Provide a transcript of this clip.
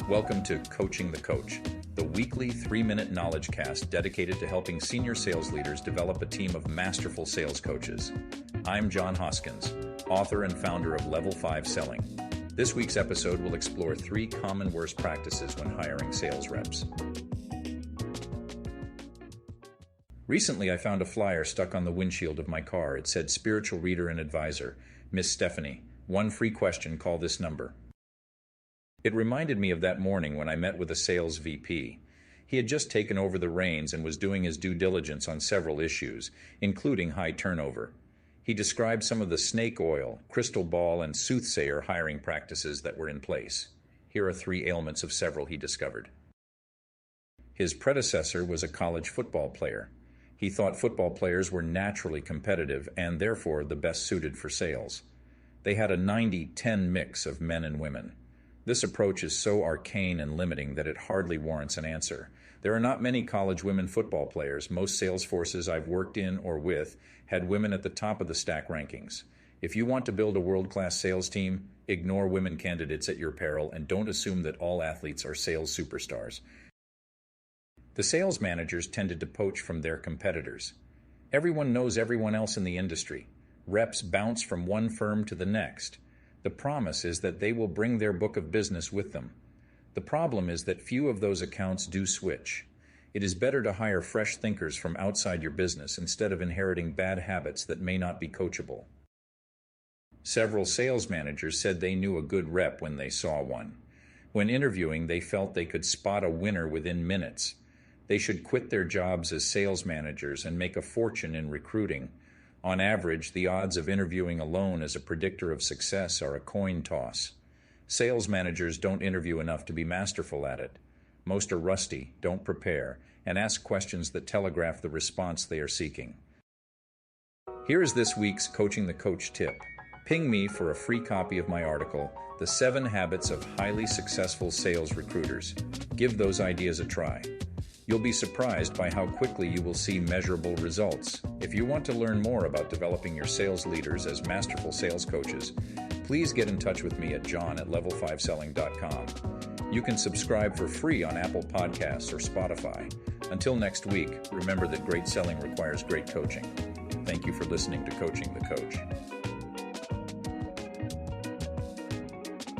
Welcome to Coaching the Coach, the weekly 3-minute knowledge cast dedicated to helping senior sales leaders develop a team of masterful sales coaches. I'm John Hoskins, author and founder of Level 5 Selling. This week's episode will explore 3 common worst practices when hiring sales reps. Recently, I found a flyer stuck on the windshield of my car. It said, "Spiritual Reader and Advisor, Miss Stephanie. 1 free question, call this number." It reminded me of that morning when I met with a sales VP. He had just taken over the reins and was doing his due diligence on several issues, including high turnover. He described some of the snake oil, crystal ball, and soothsayer hiring practices that were in place. Here are 3 ailments of several he discovered. His predecessor was a college football player. He thought football players were naturally competitive and therefore the best suited for sales. They had a 90-10 mix of men and women. This approach is so arcane and limiting that it hardly warrants an answer. There are not many college women football players. Most sales forces I've worked in or with had women at the top of the stack rankings. If you want to build a world-class sales team, ignore women candidates at your peril and don't assume that all athletes are sales superstars. The sales managers tended to poach from their competitors. Everyone knows everyone else in the industry. Reps bounce from one firm to the next. The promise is that they will bring their book of business with them. The problem is that few of those accounts do switch. It is better to hire fresh thinkers from outside your business instead of inheriting bad habits that may not be coachable. Several sales managers said they knew a good rep when they saw one. When interviewing, they felt they could spot a winner within minutes. They should quit their jobs as sales managers and make a fortune in recruiting. On average, the odds of interviewing alone as a predictor of success are a coin toss. Sales managers don't interview enough to be masterful at it. Most are rusty, don't prepare, and ask questions that telegraph the response they are seeking. Here is this week's Coaching the Coach tip. Ping me for a free copy of my article, The 7 Habits of Highly Successful Sales Recruiters. Give those ideas a try. You'll be surprised by how quickly you will see measurable results. If you want to learn more about developing your sales leaders as masterful sales coaches, please get in touch with me at john@level5selling.com. You can subscribe for free on Apple Podcasts or Spotify. Until next week, remember that great selling requires great coaching. Thank you for listening to Coaching the Coach.